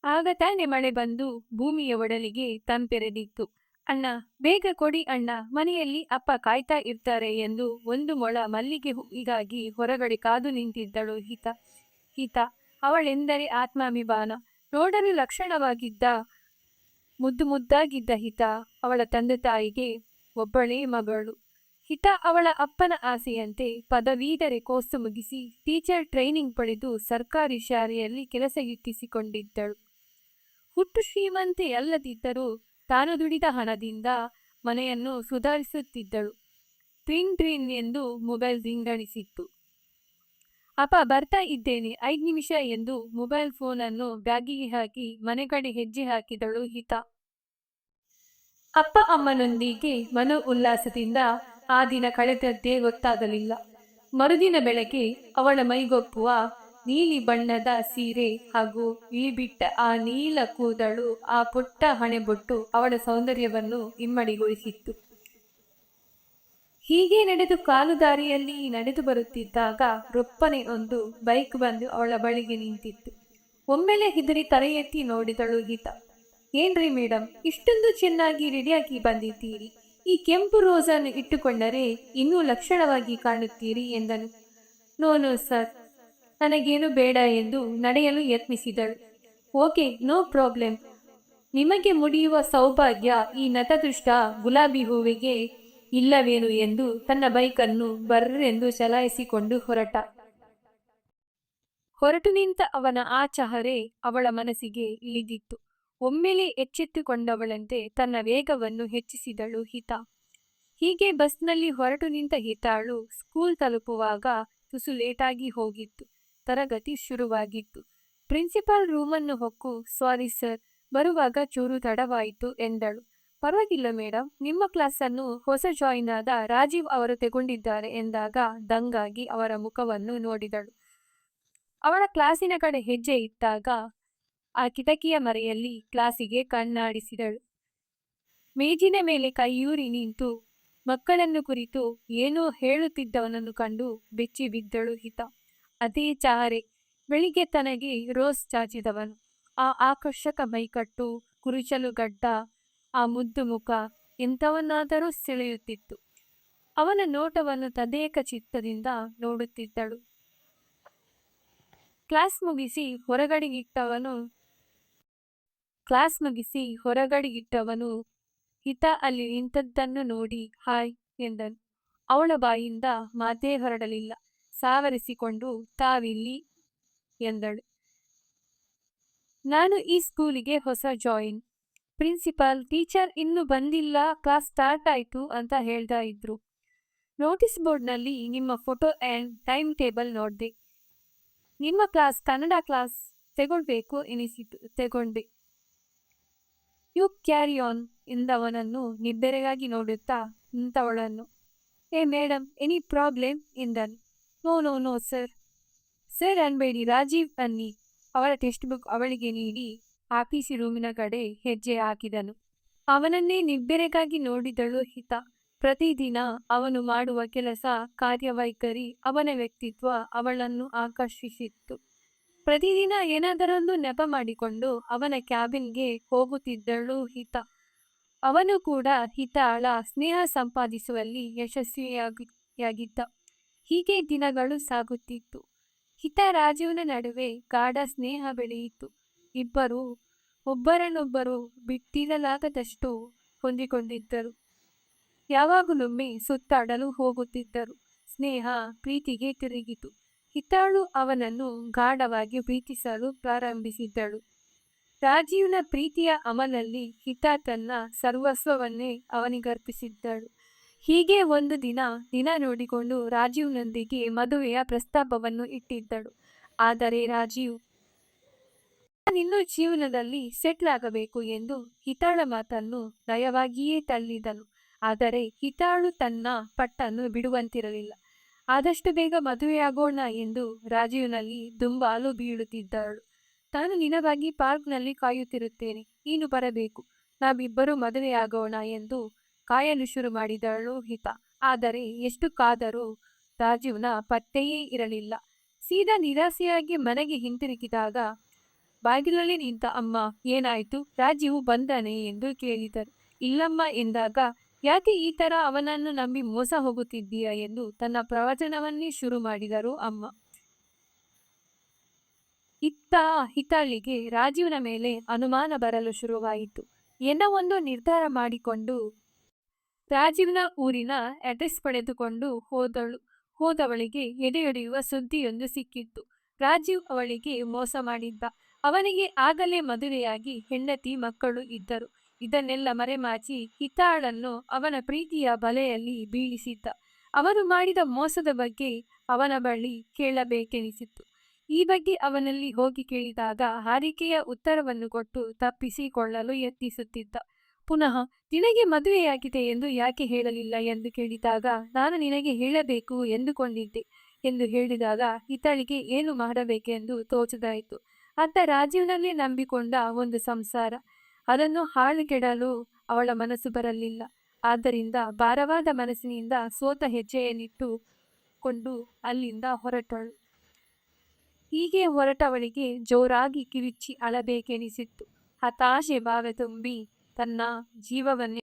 ಆಗ ತಾನೆ ಮಳೆ ಬಂದು ಭೂಮಿಯ ಒಡಲಿಗೆ ತಂಪೆರೆದಿತ್ತು. ಅಣ್ಣ, ಬೇಗ ಕೊಡಿ ಅಣ್ಣ, ಮನೆಯಲ್ಲಿ ಅಪ್ಪ ಕಾಯ್ತಾ ಇರ್ತಾರೆ ಎಂದು ಒಂದು ಮೊಳ ಮಲ್ಲಿಗೆ ಹೂವಿಗಾಗಿ ಹೊರಗಡೆ ಕಾದು ನಿಂತಿದ್ದಳು ಹಿತ. ಹಿತ ಅವಳೆಂದರೆ ಆತ್ಮಾಭಿಮಾನ. ನೋಡಲು ಲಕ್ಷಣವಾಗಿದ್ದ ಮುದ್ದಾಗಿದ್ದ ಹಿತ ಅವಳ ತಂದೆ ತಾಯಿಗೆ ಒಬ್ಬಳೇ ಮಗಳು. ಹಿತ ಅವಳ ಅಪ್ಪನ ಆಸೆಯಂತೆ ಪದವೀಧರೆ ಕೋರ್ಸ್ ಮುಗಿಸಿ ಟೀಚರ್ ಟ್ರೈನಿಂಗ್ ಪಡೆದು ಸರ್ಕಾರಿ ಶಾಲೆಯಲ್ಲಿ ಕೆಲಸ ಗಿಟ್ಟಿಸಿಕೊಂಡಿದ್ದಳು. ಹುಟ್ಟು ಶ್ರೀಮಂತೆಯಲ್ಲದಿದ್ದರೂ ತಾನು ದುಡಿದ ಹಣದಿಂದ ಮನೆಯನ್ನು ಸುಧಾರಿಸುತ್ತಿದ್ದಳು. ಟ್ರಿನ್ ಎಂದು ಮೊಬೈಲ್ ರಿಂಗಣಿಸಿತ್ತು. ಅಪ್ಪ ಬರ್ತಾ ಇದ್ದೇನೆ, 5 ನಿಮಿಷ ಎಂದು ಮೊಬೈಲ್ ಫೋನನ್ನು ಬ್ಯಾಗಿಗೆ ಹಾಕಿ ಮನೆ ಕಡೆ ಹೆಜ್ಜೆ ಹಾಕಿದಳು ಹಿತ. ಅಪ್ಪ ಅಮ್ಮನೊಂದಿಗೆ ಮನೋ ಉಲ್ಲಾಸದಿಂದ ಆ ದಿನ ಕಳೆದದ್ದೇ ಗೊತ್ತಾಗಲಿಲ್ಲ. ಮರುದಿನ ಬೆಳಗ್ಗೆ ಅವಳ ಮೈಗೊಪ್ಪುವ ನೀಲಿ ಬಣ್ಣದ ಸೀರೆ ಹಾಗೂ ಇಳಿಬಿಟ್ಟ ಆ ನೀಲ ಕೂದಲು, ಆ ಪುಟ್ಟ ಹಣೆಬೊಟ್ಟು ಅವಳ ಸೌಂದರ್ಯವನ್ನು ಇಮ್ಮಡಿಗೊಳಿಸಿತ್ತು. ಹೀಗೆ ನಡೆದು ಕಾಲುದಾರಿಯಲ್ಲಿ ನಡೆದು ಬರುತ್ತಿದ್ದಾಗ ರೊಪ್ಪನೆ ಒಂದು ಬೈಕ್ ಬಂದು ಅವಳ ಬಳಿಗೆ ನಿಂತಿತ್ತು. ಒಮ್ಮೆಲೆ ಹೆದರಿ ತಲೆ ಎತ್ತಿ ನೋಡಿದಳು ಹಿತ. ಏನ್ರಿ ಮೇಡಮ್, ಇಷ್ಟೊಂದು ಚೆನ್ನಾಗಿ ರೆಡಿಯಾಗಿ ಬಂದಿದ್ದೀರಿ, ಈ ಕೆಂಪು ರೋಸನ್ನು ಇಟ್ಟುಕೊಂಡರೆ ಇನ್ನೂ ಲಕ್ಷಣವಾಗಿ ಕಾಣುತ್ತೀರಿ ಎಂದನು. ನೋ ಸರ್, ನನಗೇನು ಬೇಡ ಎಂದು ನಡೆಯಲು ಯತ್ನಿಸಿದಳು. Okay, no problem. ನಿಮಗೆ ಮುಡಿಯುವ ಸೌಭಾಗ್ಯ ಈ ನತದೃಷ್ಟ ಗುಲಾಬಿ ಹೂವಿಗೆ ಇಲ್ಲವೇನು ಎಂದು ತನ್ನ ಬೈಕನ್ನು ಬರ್ರೆಂದು ಚಲಾಯಿಸಿಕೊಂಡು ಹೊರಟು ನಿಂತ ಅವನ ಆ ಚಹರೆ ಅವಳ ಮನಸ್ಸಿಗೆ ಇಳಿದಿತ್ತು. ಒಮ್ಮೆಲೆ ಎಚ್ಚೆತ್ತುಕೊಂಡವಳಂತೆ ತನ್ನ ವೇಗವನ್ನು ಹೆಚ್ಚಿಸಿದಳು ಹಿತ. ಹೀಗೆ ಬಸ್ನಲ್ಲಿ ಹೊರಟು ನಿಂತ ಹಿತಾಳು ಸ್ಕೂಲ್ ತಲುಪುವಾಗ ತುಸು ಲೇಟಾಗಿ ಹೋಗಿತ್ತು. ತರಗತಿ ಶುರುವಾಗಿತ್ತು. ಪ್ರಿನ್ಸಿಪಾಲ್ ರೂಮನ್ನು ಹೊಕ್ಕು, ಸಾರಿ ಸರ್, ಬರುವಾಗ ಚೂರು ತಡವಾಯಿತು ಎಂದಳು. ಪರವಾಗಿಲ್ಲ ಮೇಡಮ್, ನಿಮ್ಮ ಕ್ಲಾಸನ್ನು ಹೊಸ ಜಾಯಿನ್ ಆದ ರಾಜೀವ್ ಅವರು ತೆಗೊಂಡಿದ್ದಾರೆ ಎಂದಾಗ ದಂಗಾಗಿ ಅವರ ಮುಖವನ್ನು ನೋಡಿದಳು. ಅವಳ ಕ್ಲಾಸಿನ ಕಡೆ ಹೆಜ್ಜೆ ಇಟ್ಟಾಗ ಆ ಕಿಟಕಿಯ ಮರೆಯಲ್ಲಿ ಕ್ಲಾಸಿಗೆ ಕಣ್ಣಾಡಿಸಿದಳು. ಮೇಜಿನ ಮೇಲೆ ಕೈಯೂರಿ ನಿಂತು ಮಕ್ಕಳನ್ನು ಕುರಿತು ಏನೋ ಹೇಳುತ್ತಿದ್ದವನನ್ನು ಕಂಡು ಬೆಚ್ಚಿ ಬಿದ್ದಳು ಹಿತ. ಅದೇ ಚಾರೆ, ಬೆಳಿಗ್ಗೆ ತನಗೆ ರೋಸ್ ಚಾಚಿದವನು, ಆ ಆಕರ್ಷಕ ಮೈಕಟ್ಟು, ಕುರುಚಲು ಗಡ್ಡ, ಆ ಮುದ್ದು ಮುಖ ಎಂಥವನ್ನಾದರೂ ಸೆಳೆಯುತ್ತಿತ್ತು. ಅವನ ನೋಟವನ್ನು ತದೇಕ ಚಿತ್ತದಿಂದ ನೋಡುತ್ತಿದ್ದಳು. ಕ್ಲಾಸ್ ಮುಗಿಸಿ ಹೊರಗಡೆಗಿಟ್ಟವನು ಹಿತ ಅಲ್ಲಿ ನಿಂತದ್ದನ್ನು ನೋಡಿ ಹಾಯ್ ಎಂದನು. ಅವಳ ಬಾಯಿಂದ ಮಾತೇ ಹೊರಡಲಿಲ್ಲ. ಸಾವರಿಸಿಕೊಂಡು ತಾವಿಲ್ಲಿ ಎಂದಳು. ನಾನು ಈ ಸ್ಕೂಲಿಗೆ ಹೊಸ ಜಾಯಿನ್. ಪ್ರಿನ್ಸಿಪಾಲ್ ಟೀಚರ್ ಇನ್ನೂ ಬಂದಿಲ್ಲ, ಕ್ಲಾಸ್ ಸ್ಟಾರ್ಟ್ ಆಯ್ತು ಅಂತ ಹೇಳ್ತಾ ಇದ್ರು. ನೋಟಿಸ್ ಬೋರ್ಡ್ನಲ್ಲಿ ನಿಮ್ಮ ಫೋಟೋ ಆ್ಯಂಡ್ ಟೈಮ್ ಟೇಬಲ್ ನೋಡ್ದೆ. ನಿಮ್ಮ ಕ್ಲಾಸ್ ಕನ್ನಡ ಕ್ಲಾಸ್ ತೆಗೊಳ್ಬೇಕು ಎನಿಸಿತು, ತೆಗೊಂಡೆ. ಯು ಕ್ಯಾರಿ ಆನ್ ಎಂದವನನ್ನು ನಿಬ್ಬೆರಗಾಗಿ ನೋಡುತ್ತಾ ನಿಂತವಳನ್ನು. ಏ ಮೇಡಮ್, ಎನಿ ಪ್ರಾಬ್ಲಮ್ ಎಂದನು. No sir. ಸರ್ ಅನ್ಬೇಡಿ, ರಾಜೀವ್ ಅನ್ನಿ. ಅವಳ ಟೆಕ್ಸ್ಟ್ ಬುಕ್ ಅವಳಿಗೆ ನೀಡಿ ಆಫೀಸಿ ರೂಮಿನ ಕಡೆ ಹೆಜ್ಜೆ ಹಾಕಿದನು. ಅವನನ್ನೇ ನಿಬ್ಬೆರಗಾಗಿ ನೋಡಿದಳು ಹಿತ. ಪ್ರತಿದಿನ ಅವನು ಮಾಡುವ ಕೆಲಸ, ಕಾರ್ಯವೈಖರಿ, ಅವನ ವ್ಯಕ್ತಿತ್ವ ಅವಳನ್ನು ಆಕರ್ಷಿಸಿತ್ತು. ಪ್ರತಿದಿನ ಏನಾದರೊಂದು ನೆಪ ಮಾಡಿಕೊಂಡು ಅವನ ಕ್ಯಾಬಿನ್ಗೆ ಹೋಗುತ್ತಿದ್ದಳು ಹಿತ. ಅವನು ಕೂಡ ಹಿತಾಳ ಸ್ನೇಹ ಸಂಪಾದಿಸುವಲ್ಲಿ ಯಶಸ್ವಿಯಾಗಿದ್ದ. ಹೀಗೆ ದಿನಗಳು ಸಾಗುತ್ತಿತ್ತು. ಹಿತ ರಾಜೀವ್ನ ನಡುವೆ ಗಾಢ ಸ್ನೇಹ ಬೆಳೆಯಿತು. ಇಬ್ಬರು ಒಬ್ಬರನ್ನೊಬ್ಬರು ಬಿಟ್ಟಿರಲಾಗದಷ್ಟು ಹೊಂದಿಕೊಂಡಿದ್ದರು. ಯಾವಾಗಲೊಮ್ಮೆ ಸುತ್ತಾಡಲು ಹೋಗುತ್ತಿದ್ದರು. ಸ್ನೇಹ ಪ್ರೀತಿಗೆ ತಿರುಗಿತು. ಹಿತಾಳು ಅವನನ್ನು ಗಾಢವಾಗಿ ಪ್ರೀತಿಸಲು ಪ್ರಾರಂಭಿಸಿದ್ದಳು. ರಾಜೀವ್ನ ಪ್ರೀತಿಯ ಅಮಲಲ್ಲಿ ಹಿತ ತನ್ನ ಸರ್ವಸ್ವವನ್ನೇ ಅವನಿಗರ್ಪಿಸಿದ್ದಳು. ಹೀಗೆ ಒಂದು ದಿನ ನೋಡಿಕೊಂಡು ರಾಜೀವ್ನೊಂದಿಗೆ ಮದುವೆಯ ಪ್ರಸ್ತಾಪವನ್ನು ಇಟ್ಟಿದ್ದಳು. ಆದರೆ ರಾಜೀವ್ ತಾನಿನ್ನೂ ಜೀವನದಲ್ಲಿ ಸೆಟ್ಲ್ ಆಗಬೇಕು ಎಂದು ಹಿತಾಳ ಮಾತನ್ನು ನಯವಾಗಿಯೇ ತಳ್ಳಿದನು. ಆದರೆ ಹಿತಾಳು ತನ್ನ ಪಟ್ಟನ್ನು ಬಿಡುವಂತಿರಲಿಲ್ಲ. ಆದಷ್ಟು ಬೇಗ ಮದುವೆಯಾಗೋಣ ಎಂದು ರಾಜೀವ್ನಲ್ಲಿ ದುಂಬಾಲು ಬೀಳುತ್ತಿದ್ದಳು. ತಾನು ನಿನಗಾಗಿ ಪಾರ್ಕ್ನಲ್ಲಿ ಕಾಯುತ್ತಿರುತ್ತೇನೆ, ನೀನು ಬರಬೇಕು, ನಾವಿಬ್ಬರೂ ಮದುವೆಯಾಗೋಣ ಎಂದು ಕಾಯಲು ಶುರು ಮಾಡಿದಳು ಹಿತ. ಆದರೆ ಎಷ್ಟು ಕಾದರೂ ರಾಜೀವ್ನ ಪತ್ತೆಯೇ ಇರಲಿಲ್ಲ. ಸೀದಾ ನಿರಾಸೆಯಾಗಿ ಮನೆಗೆ ಹಿಂತಿರುಗಿದಾಗ ಬಾಗಿಲಲ್ಲಿ ನಿಂತ ಅಮ್ಮ ಏನಾಯ್ತು, ರಾಜೀವ್ ಬಂದಾನೆ ಎಂದು ಕೇಳಿದರು. ಇಲ್ಲಮ್ಮ ಎಂದಾಗ, ಯಾಕೆ ಈ ತರ ಅವನನ್ನು ನಂಬಿ ಮೋಸ ಹೋಗುತ್ತಿದ್ದೀಯಾ ಎಂದು ತನ್ನ ಪ್ರವಚನವನ್ನೇ ಶುರು ಮಾಡಿದರು ಅಮ್ಮ. ಇತ್ತ ಹಿತಾಳಿಗೆ ರಾಜೀವ್ನ ಮೇಲೆ ಅನುಮಾನ ಬರಲು ಶುರುವಾಯಿತು. ಏನೋ ಒಂದು ನಿರ್ಧಾರ ಮಾಡಿಕೊಂಡು ರಾಜೀವ್ನ ಊರಿನ ಅಡ್ರೆಸ್ ಪಡೆದುಕೊಂಡು ಹೋದವಳಿಗೆ ಎದೆಯೊಡೆಯುವ ಸುದ್ದಿಯೊಂದು ಸಿಕ್ಕಿತ್ತು. ರಾಜೀವ್ ಅವಳಿಗೆ ಮೋಸ ಮಾಡಿದ್ದ. ಅವನಿಗೆ ಆಗಲೇ ಮದುವೆಯಾಗಿ ಹೆಂಡತಿ ಮಕ್ಕಳು ಇದ್ದರು. ಇದನ್ನೆಲ್ಲ ಮರೆಮಾಚಿ ಹಿತಾಳನ್ನು ಅವನ ಪ್ರೀತಿಯ ಬಲೆಯಲ್ಲಿ ಬೀಳಿಸಿದ್ದ. ಅವನು ಮಾಡಿದ ಮೋಸದ ಬಗ್ಗೆ ಅವನ ಬಳಿ ಕೇಳಬೇಕೆನಿಸಿತ್ತು. ಈ ಬಗ್ಗೆ ಅವನಲ್ಲಿ ಹೋಗಿ ಕೇಳಿದಾಗ ಹಾರಿಕೆಯ ಉತ್ತರವನ್ನು ಕೊಟ್ಟು ತಪ್ಪಿಸಿಕೊಳ್ಳಲು ಯತ್ನಿಸುತ್ತಿದ್ದ. ಪುನಃ ನಿನಗೆ ಮದುವೆಯಾಗಿದೆ ಎಂದು ಯಾಕೆ ಹೇಳಲಿಲ್ಲ ಎಂದು ಕೇಳಿದಾಗ, ನಾನು ನಿನಗೆ ಹೇಳಬೇಕು ಎಂದುಕೊಂಡಿದ್ದೆ ಎಂದು ಹೇಳಿದಾಗ ಹಿತಾಳಿಗೆ ಏನು ಮಾಡಬೇಕೆಂದು ತೋಚದಾಯಿತು. ಅತ್ತ ರಾಜೀವ್ನಲ್ಲಿ ನಂಬಿಕೊಂಡ ಒಂದು ಸಂಸಾರ, ಅದನ್ನು ಹಾಳುಗೆಡಲು ಅವಳ ಮನಸ್ಸು ಬರಲಿಲ್ಲ. ಆದ್ದರಿಂದ ಭಾರವಾದ ಮನಸ್ಸಿನಿಂದ ಸೋತ ಹೆಜ್ಜೆಯನ್ನಿಟ್ಟುಕೊಂಡು ಅಲ್ಲಿಂದ ಹೊರಟಳು. ಹೀಗೆ ಹೊರಟವಳಿಗೆ ಜೋರಾಗಿ ಕಿರುಚಿ ಅಳಬೇಕೆನಿಸಿತ್ತು. ಹತಾಶೆ ಭಾವ ತುಂಬಿ ತನ್ನ ಜೀವವನ್ನೇ